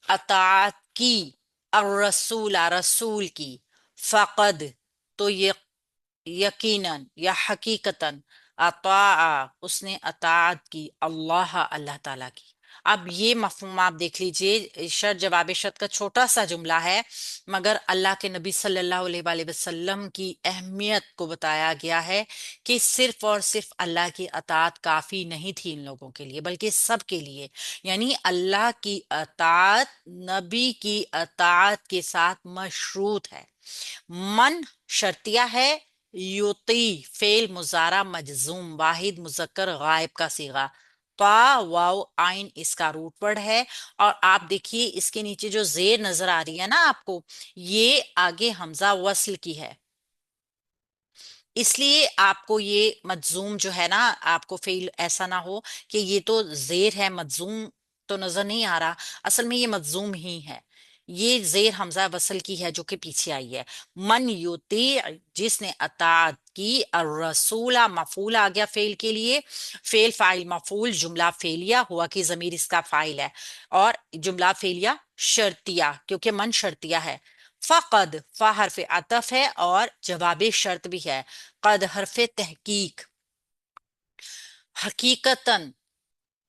अताअत की, अर्रसूला रसूल की, फ़क़द तो ये यकीनन या हकीकतन, अता उसने अताअत की, अल्लाह अल्लाह ताला की। अब ये मफहूम आप देख लीजिए, शर्त जवाब शर्त का छोटा सा जुमला है, मगर अल्लाह के नबी सल्लल्लाहु अलैहि वसल्लम की अहमियत को बताया गया है कि सिर्फ और सिर्फ अल्लाह की अताअत काफी नहीं थी इन लोगों के लिए, बल्कि सब के लिए। यानी अल्लाह की अताअत नबी की अताअत के साथ मशरूत है। मन शर्तिया है, युती फेल मुजारा मजजूम वाहिद मुजक्कर गायब का सीगा, ता वाव आइन इसका रूट वर्ड है। और आप देखिए इसके नीचे जो जेर नजर आ रही है ना आपको, ये आगे हमजा वस्ल की है, इसलिए आपको ये मजजूम जो है ना, आपको फेल ऐसा ना हो कि ये तो जेर है मजजूम तो नजर नहीं आ रहा, असल में ये मजजूम ही है। ये जेर हमजा वसल की है जो कि पीछे आई है। मन युती जिसने अताअत की, और रसूला मफूल आ गया फेल के लिए, फेल फाइल मफूल जुमला फेलिया हुआ कि जमीर इसका फाइल है, और जुमला फेलिया शर्तिया क्योंकि मन शर्तिया है। फ़क़द फ़ा हरफ अतफ है और जवाब शर्त भी है। कद हरफ तहकीक, हकीकतन।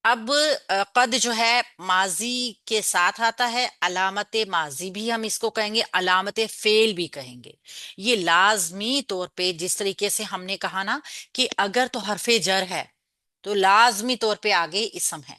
अब कद जो है माजी के साथ आता है, अलामत माजी भी हम इसको कहेंगे, अलामत फेल भी कहेंगे। ये लाजमी तौर पे जिस तरीके से हमने कहा ना कि अगर तो हरफे जर है तो लाजमी तौर पे आगे इसम है,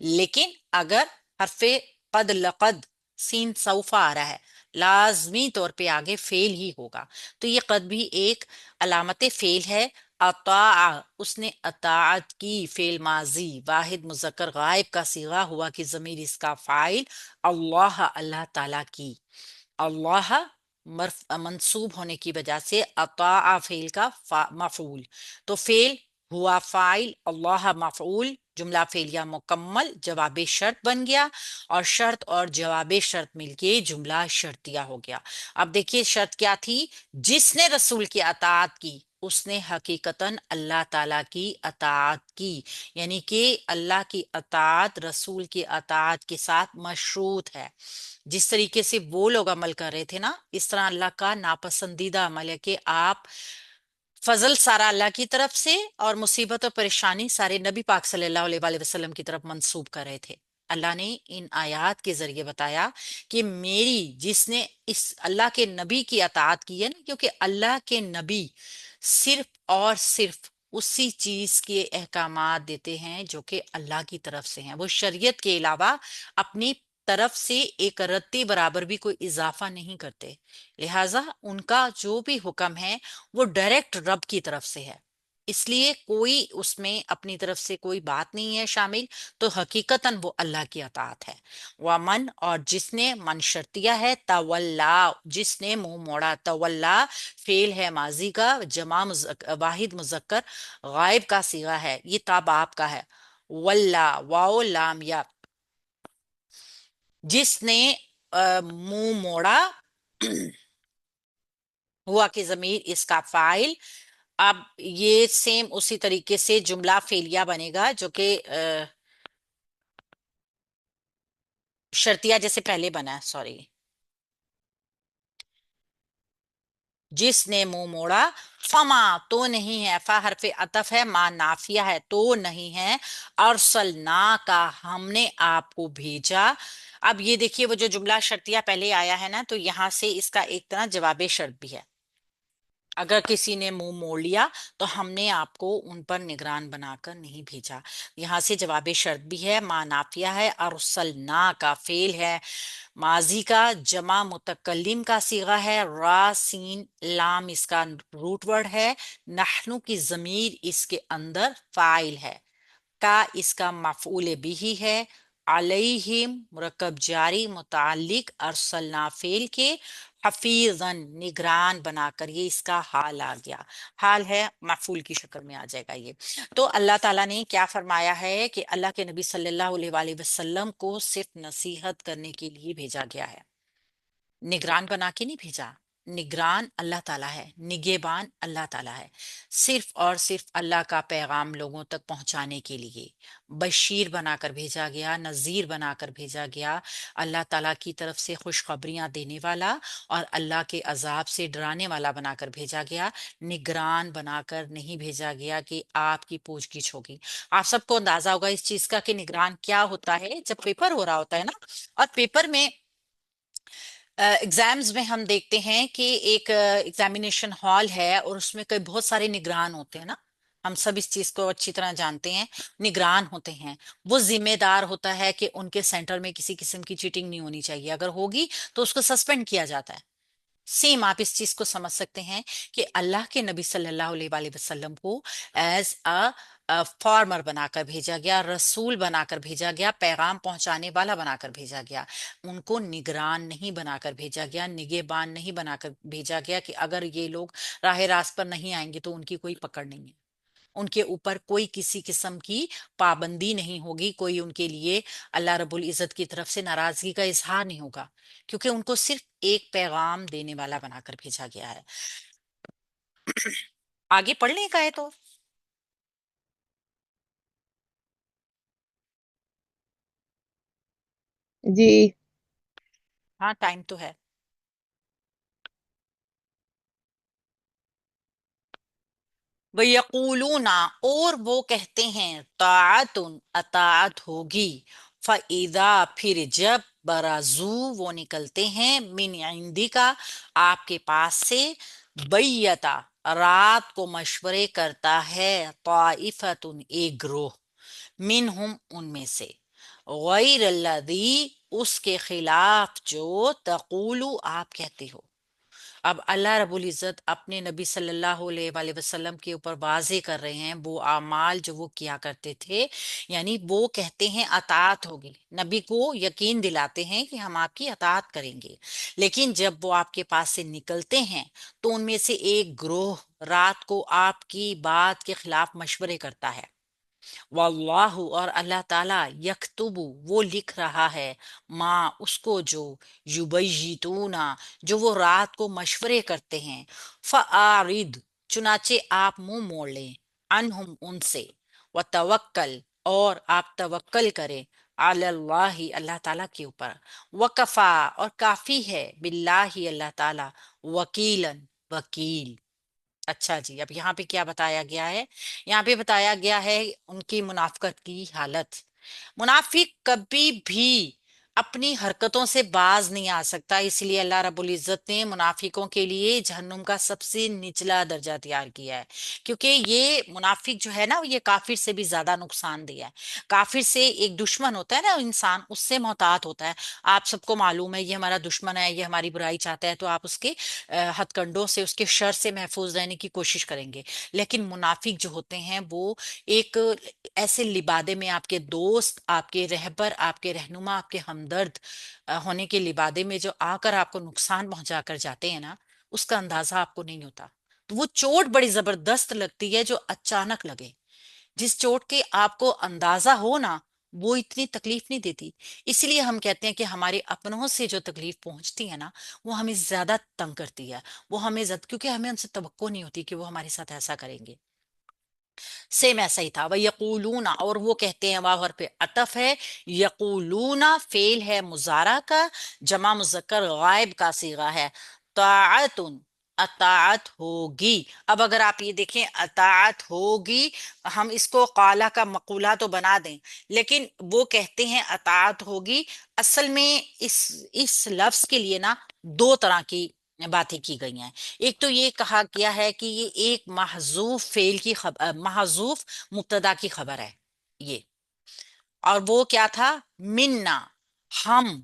लेकिन अगर हरफे कद लकद सीन सौफा आ रहा है, लाजमी तौर पे आगे फेल ही होगा। तो ये कद भी एक अलामत फेल है। अता उसने अताअत की, फेल माजी वाहिद मुजक्कर गायब का सीगा हुआ कि जमीर इसका फाइल, अल्लाह अल्लाह ताला की। अल्लाह मंसूब होने की वजह से अता फेल का मफूल, तो फेल हुआ फाइल, अल्लाह मफूल, जुमला फेलिया मुकम्मल, जवाब शर्त बन गया, और शर्त और जवाब शर्त मिलके जुमला शर्तिया हो गया। अब देखिए शर्त क्या थी, जिसने रसूल की अताअत की उसने हकीकतन अल्लाह ताला की अताअत की, यानी कि अल्लाह की अताअत रसूल की अताअत के साथ मशरूत है। जिस तरीके से वो लोग अमल कर रहे थे ना, इस तरह अल्लाह का नापसंदीदा अमल है कि आप फजल सारा अल्लाह की तरफ से और मुसीबत और परेशानी सारे नबी पाक सल्लल्लाहु अलैहि वसल्लम की तरफ मंसूब कर रहे थे। अल्लाह ने इन आयात के जरिए बताया कि मेरी जिसने इस अल्लाह के नबी की अताअत की है ना, क्योंकि अल्लाह के नबी सिर्फ और सिर्फ उसी चीज के अहकामात देते हैं जो कि अल्लाह की तरफ से हैं। वो शरीयत के अलावा अपनी तरफ से एक रत्ती बराबर भी कोई इजाफा नहीं करते, लिहाजा उनका जो भी हुक्म है वो डायरेक्ट रब की तरफ से है, इसलिए कोई उसमें अपनी तरफ से कोई बात नहीं है शामिल। तो हकीकतन वो अल्लाह की अताअत है। वमन और जिसने, मन शर्तिया है, तवल्ला जिसने मुंह मोड़ा, तवल्ला फेल है माजी का, वाहिद मुजक्कर गायब का सीगा है, ये ताब आपका है। वल्ला वाओ लाम या, जिसने मुंह मोड़ा हुआ कि जमीर इसका फाइल। अब ये सेम उसी तरीके से जुमला फेलिया बनेगा जो कि शर्तिया जैसे पहले बना है, सॉरी। जिसने मुंह मोड़ा, फमा तो नहीं है, फा हरफे अतफ है, मा नाफिया है तो नहीं है, अरसल ना का हमने आपको भेजा। अब ये देखिए वो जो जुमला शर्तिया पहले आया है ना, तो यहां से इसका एक तरह जवाब शर्त भी है। अगर किसी ने मुंह मोड़ लिया तो हमने आपको उन पर निगरान बनाकर नहीं भेजा। यहां से जवाब शर्त भी है, मा नाफिया है, अरसल ना का फेल है, माजी का जमा मुतकल्लिम का सीगा है, रा सीन लाम इसका रूट वर्ड है, नहनु की जमीर इसके अंदर फाइल है, का इसका मफऊल बिही है, अलैहिम मुरक्कब जारी मुतालिक अरसलना फेल के, हफीजन निगरान बनाकर, ये इसका हाल आ गया। हाल है मफूल की शक्ल में आ जाएगा ये। तो अल्लाह ताला ने क्या फरमाया है कि अल्लाह के नबी सल्लल्लाहु अलैहि वसल्लम को सिर्फ नसीहत करने के लिए भेजा गया है, निगरान बना के नहीं भेजा। نگران اللہ تعالیٰ ہے، نگہبان اللہ تعالیٰ ہے، صرف اور صرف اللہ کا پیغام لوگوں تک پہنچانے کے لیے بشیر بنا کر بھیجا گیا، نذیر بنا کر بھیجا گیا، اللہ تعالیٰ کی طرف سے خوشخبریاں دینے والا اور اللہ کے عذاب سے ڈرانے والا بنا کر بھیجا گیا، نگران بنا کر نہیں بھیجا گیا کہ آپ کی پوچھ گچھ ہوگی۔ آپ سب کو اندازہ ہوگا اس چیز کا کہ نگران کیا ہوتا ہے۔ جب پیپر ہو رہا ہوتا ہے نا، اور پیپر میں ایگزامز میں ہم دیکھتے ہیں کہ ایک ایگزامینیشن ہال ہے اور اس میں کئی بہت سارے نگران ہوتے ہیں نا، ہم سب اس چیز کو اچھی طرح جانتے ہیں، نگران ہوتے ہیں۔ وہ ذمہ دار ہوتا ہے کہ ان کے سینٹر میں کسی قسم کی چیٹنگ نہیں ہونی چاہیے، اگر ہوگی تو اس کو سسپینڈ کیا جاتا ہے۔ سیم آپ اس چیز کو سمجھ سکتے ہیں کہ اللہ کے نبی صلی اللہ علیہ وآلہ وسلم کو ایز فارمر بنا کر بھیجا گیا، رسول بنا کر بھیجا گیا، پیغام پہنچانے والا بنا کر بھیجا گیا۔ ان کو نگران نہیں بنا کر بھیجا گیا، نگہبان نہیں بنا کر بھیجا گیا کہ اگر یہ لوگ راہ راست پر نہیں آئیں گے تو ان کی کوئی پکڑ نہیں ہے، ان کے اوپر کوئی کسی قسم کی پابندی نہیں ہوگی، کوئی ان کے لیے اللہ رب العزت کی طرف سے ناراضگی کا اظہار نہیں ہوگا، کیونکہ ان کو صرف ایک پیغام دینے والا بنا کر بھیجا گیا ہے۔ آگے پڑھنے کا ہے تو جی ہاں، ٹائم تو ہے۔ وَيَقُولُونَ، اور وہ کہتے ہیں، طاعت اطاعت ہوگی، فَإِذَا، پھر جب، برازو، وہ نکلتے ہیں، من عندی کا، آپ کے پاس سے، بیتا، رات کو مشورے کرتا ہے، طائفۃ، ایک گروہ، منہم، ان میں سے، غیر الذی، اس کے خلاف جو، تقولو، آپ کہتے ہو۔ اب اللہ رب العزت اپنے نبی صلی اللہ علیہ وآلہ وسلم کے اوپر واضح کر رہے ہیں وہ اعمال جو وہ کیا کرتے تھے، یعنی وہ کہتے ہیں اطاعت ہوگی، نبی کو یقین دلاتے ہیں کہ ہم آپ کی اطاعت کریں گے، لیکن جب وہ آپ کے پاس سے نکلتے ہیں تو ان میں سے ایک گروہ رات کو آپ کی بات کے خلاف مشورے کرتا ہے، واللہ، اور اللہ تعالیٰ، یکتب، وہ لکھ رہا ہے، ماں، اس کو جو، یبیتون، جو وہ رات کو مشورے کرتے ہیں، فآرد، چنانچہ آپ منہ موڑ لیں، عنہم، ان سے، وتوکل، اور آپ توکل کریں، علی اللہ، اللہ تعالیٰ کے اوپر، وکفا، اور کافی ہے، باللہ، اللہ تعالیٰ، وکیلن، وکیل۔ اچھا جی، اب یہاں پہ کیا بتایا گیا ہے؟ یہاں پہ بتایا گیا ہے ان کی منافقت کی حالت۔ منافق کبھی بھی اپنی حرکتوں سے باز نہیں آ سکتا، اس لیے اللہ رب العزت نے منافقوں کے لیے جہنم کا سب سے نچلا درجہ تیار کیا ہے، کیونکہ یہ منافق جو ہے نا، یہ کافر سے بھی زیادہ نقصان دہ ہے۔ کافر سے ایک دشمن ہوتا ہے نا انسان، اس سے محتاط ہوتا ہے۔ آپ سب کو معلوم ہے یہ ہمارا دشمن ہے، یہ ہماری برائی چاہتا ہے، تو آپ اس کے ہتھ کنڈوں سے، اس کے شر سے محفوظ رہنے کی کوشش کریں گے۔ لیکن منافق جو ہوتے ہیں وہ ایک ایسے لبادے میں آپ کے دوست، آپ کے رہبر، آپ کے رہنما، آپ کے ہمدرد ہونے کے لبادے میں جو آ کر آپ کو نقصان پہنچا کر جاتے ہیں نا، اس کا اندازہ آپ کو نہیں ہوتا۔ تو وہ چوٹ بڑی زبردست لگتی ہے جو اچانک لگے، جس چوٹ کے آپ کو اندازہ ہو نا، وہ اتنی تکلیف نہیں دیتی۔ اس لیے ہم کہتے ہیں کہ ہمارے اپنوں سے جو تکلیف پہنچتی ہے نا، وہ ہمیں زیادہ تنگ کرتی ہے، وہ ہمیں زیادہ، کیونکہ ہمیں ان سے توقع نہیں ہوتی کہ وہ ہمارے ساتھ ایسا کریں گے۔ سیم ایسا ہی تھا، وہ یقولون، اور وہ کہتے ہیں، واو حرف عطف ہے، یقولون فعل ہے مضارع کا، جمع مذکر غائب کا صیغہ ہے، طاعت، اطاعت ہوگی۔ اب اگر آپ یہ دیکھیں اطاعت ہوگی، ہم اس کو قالا کا مقولہ تو بنا دیں، لیکن وہ کہتے ہیں اطاعت ہوگی، اصل میں اس لفظ کے لیے نا دو طرح کی باتیں کی گئی ہیں۔ ایک تو یہ کہا گیا ہے کہ یہ ایک محذوف فعل کی خبر، محذوف مبتدا کی خبر ہے یہ، اور وہ کیا تھا؟ منا، ہم،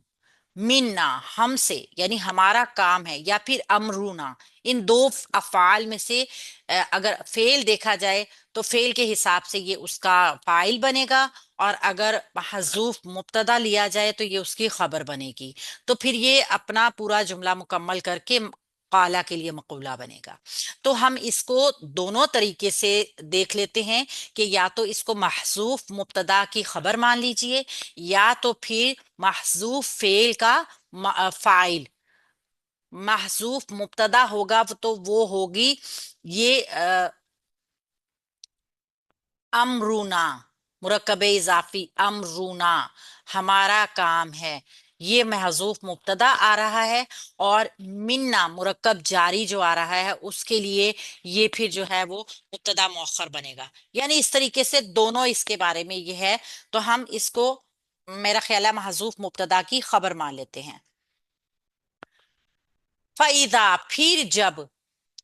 منا، ہم سے، یعنی ہمارا کام ہے، یا پھر امرونا، ان دو افعال میں سے اگر فعل دیکھا جائے تو فعل کے حساب سے یہ اس کا فاعل بنے گا، اور اگر محذوف مبتدا لیا جائے تو یہ اس کی خبر بنے گی، تو پھر یہ اپنا پورا جملہ مکمل کر کے قالا کے لیے مقولہ بنے گا۔ تو ہم اس کو دونوں طریقے سے دیکھ لیتے ہیں کہ یا تو اس کو محذوف مبتدا کی خبر مان لیجئے، یا تو پھر محذوف فعل کا فاعل، महजूफ मुब्तदा होगा तो वो होगी ये अमरूना, मुरक्कब इजाफी अमरूना, हमारा काम है। ये महजूफ मुब्तदा आ रहा है, और मिन्ना मुरक्कब जारी जो आ रहा है उसके लिए ये फिर जो है वो मुब्तदा मुअख्खर बनेगा। यानी इस तरीके से दोनों इसके बारे में ये है। तो हम इसको मेरा ख्याल है महजूफ मुब्तदा की खबर मान लेते हैं। फईदा फिर जब,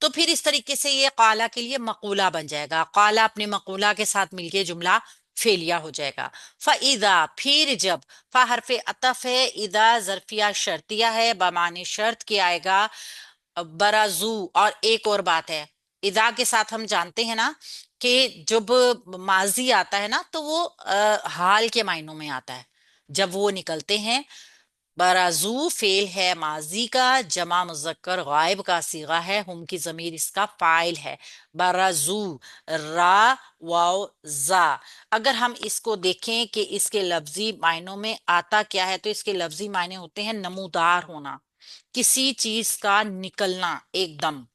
तो फिर इस तरीके से ये काला के लिए मकूला बन जाएगा। काला अपने मकूला के साथ मिलके जुमला फेलिया हो जाएगा। फईदा फिर जब, फा हरफे अतफ है, इदा जरफिया शर्तिया है, बमाने शर्त के आएगा। बराजू, और एक और बात है, इदा के साथ हम जानते हैं ना कि जब माजी आता है ना तो वो हाल के मायनों में आता है, जब वो निकलते हैं। बराजू फेल है माजी का, जमा मुजक्कर गायब का सीगा है, हम की जमीर इसका फाइल है। बराजू, रा वाव जा। अगर हम इसको देखें कि इसके लफ्जी मायनों में आता क्या है, तो इसके लफ्जी मायने होते हैं नमूदार होना, किसी चीज का निकलना, एकदम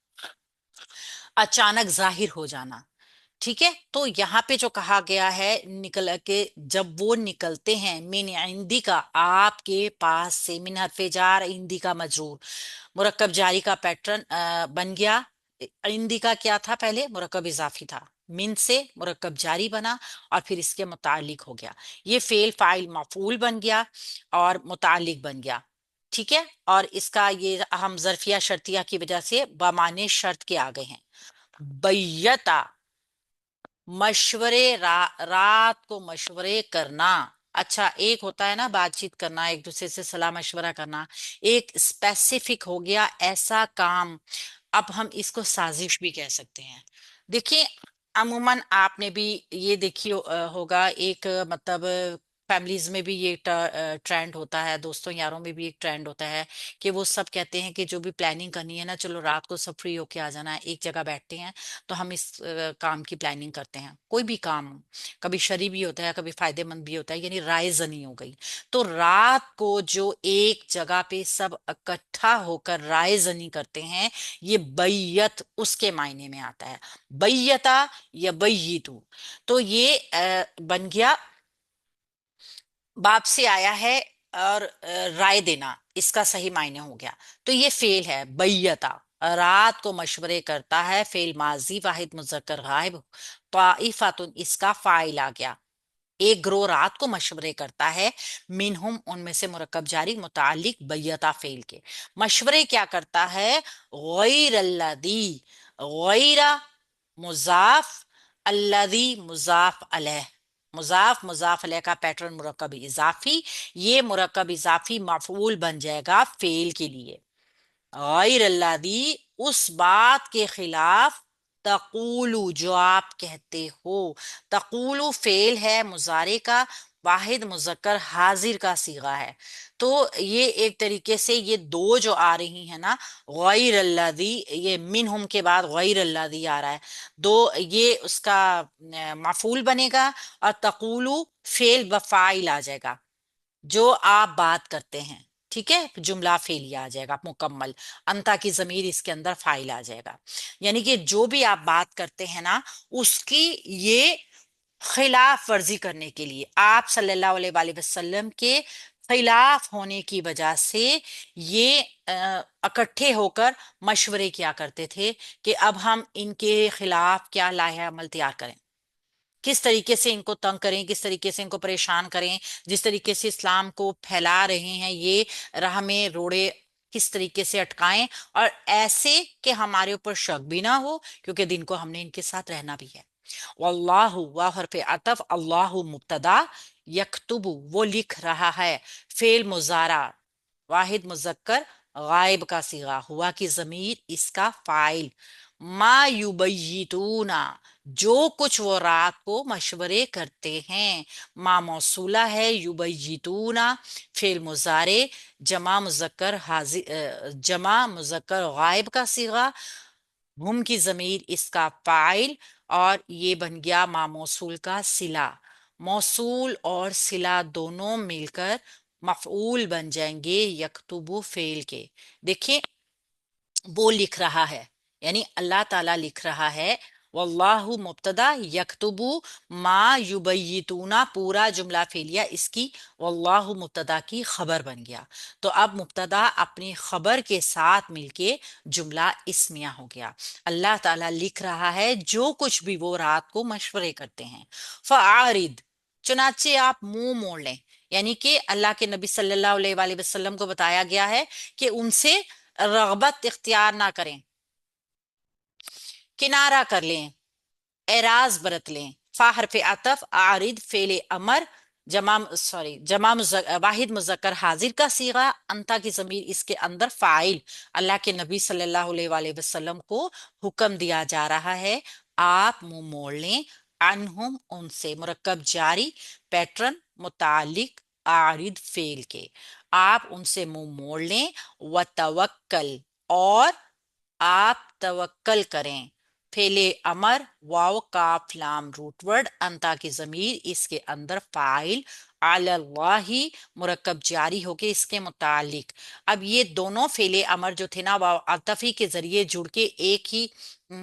अचानक जाहिर हो जाना। ठीक है, तो यहाँ पे जो कहा गया है निकल के, जब वो निकलते हैं, मिन इंदी का, आपके पास से, मिन हरफे जार, इंदी का मजरूर, मुरक्कब जारी का पैटर्न बन गया। इंदी का क्या था, पहले मुरक्कब इजाफी था, मिन से मुरक्कब जारी बना और फिर इसके मुतालिक हो गया, ये फेल फाइल मफूल बन गया और मुतालिक बन गया। ठीक है, और इसका ये हम जरफिया शर्तिया की वजह से बमाने शर्त के आ गए हैं। बैयता, मशवरे, रात को मशवरे करना। अच्छा, एक होता है ना बातचीत करना, एक दूसरे से सलाह मशवरा करना, एक स्पेसिफिक हो गया ऐसा काम। अब हम इसको साजिश भी कह सकते हैं। देखिए, अमूमन आपने भी ये देखी होगा, एक मतलब फैमिलीज में भी ये ट्रेंड होता है, दोस्तों यारों में भी एक ट्रेंड होता है कि वो सब कहते हैं कि जो भी प्लानिंग करनी है ना, चलो रात को सब फ्री होके आ जाना है, एक जगह बैठते हैं तो हम इस काम की प्लानिंग करते हैं। कोई भी काम हो, कभी शरी भी होता है, कभी फायदेमंद भी होता है, यानी राय जनी हो गई। तो रात को जो एक जगह पे सब इकट्ठा होकर राय जनी करते हैं, ये बैयत उसके मायने में आता है। बैयता या बैयतू, तो ये बन गया, बाप से आया है, और राय देना इसका सही मायने हो गया। तो ये फेल है बैयता, रात को मशवरे करता है, फेल माजी वाहिद मुजक्कर गायब, ताइफातुन इसका फाइल आ गया। एक ग्रोह रात को मशवरे करता है, मिनहुम उनमें से मुरक्कब जारी मुतालिक बैयता फेल के। मशवरे क्या करता है, गैर अल्लदी, गैरा मुजाफ, अल्लदी मुजाफ अलैह, मुजाफ मुजाफ अलैह का पैटर्न मुरक्कब इजाफी, ये मुरक्कब इजाफी मफूल बन जाएगा फेल के लिए। गैर अल्लादी, उस बात के खिलाफ, तकूलू जो आप कहते हो। तकूलू फेल है मुजारे का, वाहिद मुजक्कर हाजिर का सीगा है। तो ये एक तरीके से ये दो जो आ रही है ना, गैर अल्लादी, ये मिनहुम के बाद गैर अल्लादी आ रहा है, दो ये उसका मफूल बनेगा, और तकूलू फेल बफाइल आ जाएगा, जो आप बात करते हैं। ठीक है, जुमला फेलिया आ जाएगा मुकम्मल, अंता की जमीर इसके अंदर फाइल आ जाएगा। यानी कि जो भी आप बात करते हैं ना, उसकी ये खिलाफ वर्जी करने के लिए, आप सल्लल्लाहु अलैहि वसल्लम के खिलाफ होने की वजह से ये इकट्ठे होकर मशवरे किया करते थे कि अब हम इनके खिलाफ क्या लाहे अमल तैयार करें, किस तरीके से इनको तंग करें, किस तरीके से इनको परेशान करें, जिस तरीके से इस्लाम को फैला रहे हैं ये, राह में रोड़े किस तरीके से अटकाएं, और ऐसे कि हमारे ऊपर शक भी ना हो, क्योंकि दिन को हमने इनके साथ रहना भी है। वल्लाहु, वाह हरफ अतफ, अल्लाहु मुब्तदा, यक्तुबु वो लिख रहा है, फेल मुजारा वाहिद मुजक्कर गायब का सीगा, हुआ की जमीर इसका फाइल। मा युबय्यितूना, जो कुछ वो रात को मशवरे करते हैं। मा मौसूला है, युबय्यितूना फेल मुजारे, जमा मुजक्कर हाजिर, जमा मुजक्कर गायब का सीगा, हम की जमीर इसका फाइल, और ये बन गया मा मौसूल का सिला। मौसूल और सिला दोनों मिलकर मफऊल बन जाएंगे यकतुबु फेल के। देखिए, وہ لکھ رہا ہے، یعنی اللہ تعالیٰ لکھ رہا ہے، واللہ مبتدا یکتبو ما یبیتونا، پورا جملہ فعلیہ اس کی واللہ مبتدا کی خبر بن گیا۔ تو اب مبتدا اپنی خبر کے ساتھ مل کے جملہ اسمیہ ہو گیا۔ اللہ تعالیٰ لکھ رہا ہے جو کچھ بھی وہ رات کو مشورے کرتے ہیں۔ فعارد، چنانچہ آپ منہ موڑ لیں، یعنی کہ اللہ کے نبی صلی اللہ علیہ وآلہ وسلم کو بتایا گیا ہے کہ ان سے رغبت اختیار نہ کریں، کنارہ کر لیں، اعراض برت لیں۔ فا حرف عطف، عارض فعل امر، واحد مذکر حاضر کا صیغہ، انتا کی ضمیر اس کے اندر فاعل، اللہ کے نبی صلی اللہ علیہ وآلہ وسلم کو حکم دیا جا رہا ہے آپ منہ موڑ لیں، عنہم ان سے، مرکب جاری، پیٹرن متعلق عارض فعل کے، آپ ان سے منہ موڑ لیں، وتوکل، اور آپ توکل کریں، فعل امر، واو کاف لام روٹ ورڈ، انتا کی ضمیر اس کے اندر فاعل، علی اللہ مرکب جاری ہو کے اس کے متعلق۔ اب یہ دونوں فعل امر جو تھے نا، واو عطفی کے ذریعے جڑ کے ایک ہی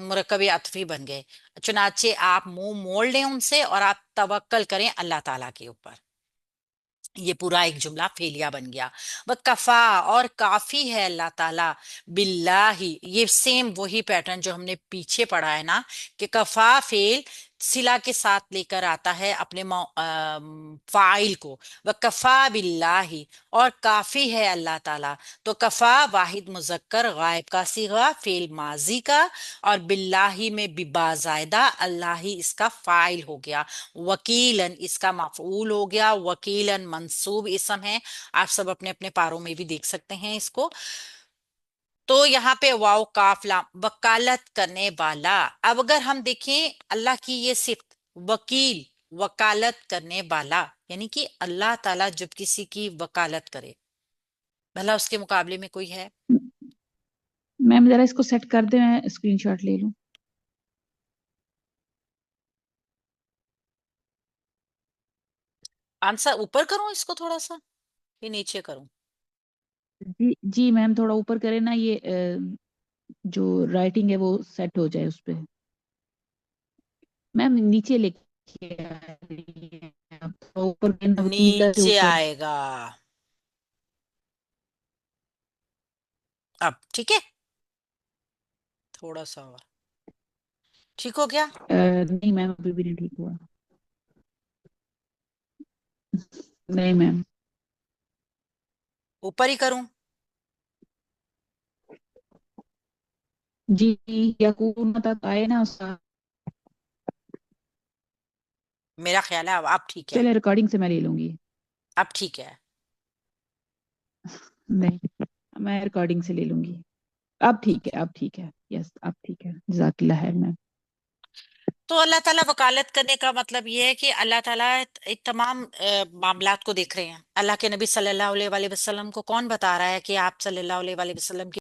مرکب عطفی بن گئے، چنانچہ آپ منہ موڑ لیں ان سے اور آپ توکل کریں اللہ تعالیٰ کے اوپر۔ یہ پورا ایک جملہ فعلیہ بن گیا۔ وکفا، اور کافی ہے اللہ تعالیٰ، باللہ، یہ سیم وہی پیٹرن جو ہم نے پیچھے پڑھا ہے نا، کہ کفا فعل صلہ کے ساتھ لے کر آتا ہے اپنے فاعل کو، وکفا باللہ، اور کافی ہے اللہ تعالیٰ، تو کفا واحد مذکر غائب کا صیغہ فعل ماضی کا، اور باللہ میں ببا زائدہ، اللہ ہی اس کا فاعل ہو گیا، وکیلن اس کا مفعول ہو گیا، وکیلن منصوب اسم ہے، آپ سب اپنے اپنے پاروں میں بھی دیکھ سکتے ہیں اس کو۔ تو یہاں پہ واو کاف لام، وکالت کرنے والا، اب اگر ہم دیکھیں اللہ کی یہ صفت وکیل، وکالت کرنے والا، یعنی کہ اللہ تعالیٰ جب کسی کی وکالت کرے، بھلا اس کے مقابلے میں کوئی ہے؟ میم ذرا اس کو سیٹ کر دیں، میں اسکرین شاٹ لے لوں۔ آنسر اوپر کروں اس کو تھوڑا سا، یہ نیچے کروں؟ جی جی میم، تھوڑا اوپر کریں نا، یہ جو رائٹنگ ہے وہ سیٹ ہو جائے اس پہ۔ میم نیچے لے کے آ رہی ہے، آپ تھوڑا اوپر کریں نا، وکیلا سے نیچے اوپر۔ آئے گا، اب ٹھیک ہے، تھوڑا سا اور ٹھیک ہو گیا؟ نہیں میم، ابھی بھی نہیں ٹھیک ہوا۔ نہیں میم۔ اوپر ہی کروں؟ جی، یقون تک آئے نا اس کا۔ میرا خیال ہے اب ٹھیک ہے، چلے ریکارڈنگ سے میں لے لوں گی۔ اب ٹھیک ہے۔ نہیں، میں ریکارڈنگ سے لے لوں گی۔ اب ٹھیک ہے، اب ٹھیک ہے، یس اب ٹھیک ہے، جزاک اللہ خیر میم۔ تو اللہ تعالیٰ وکالت کرنے کا مطلب یہ ہے کہ اللہ تعالیٰ تمام معاملات کو دیکھ رہے ہیں۔ اللہ کے نبی صلی اللہ علیہ وآلہ وسلم کو کون بتا رہا ہے کہ آپ صلی اللہ علیہ وآلہ وسلم کی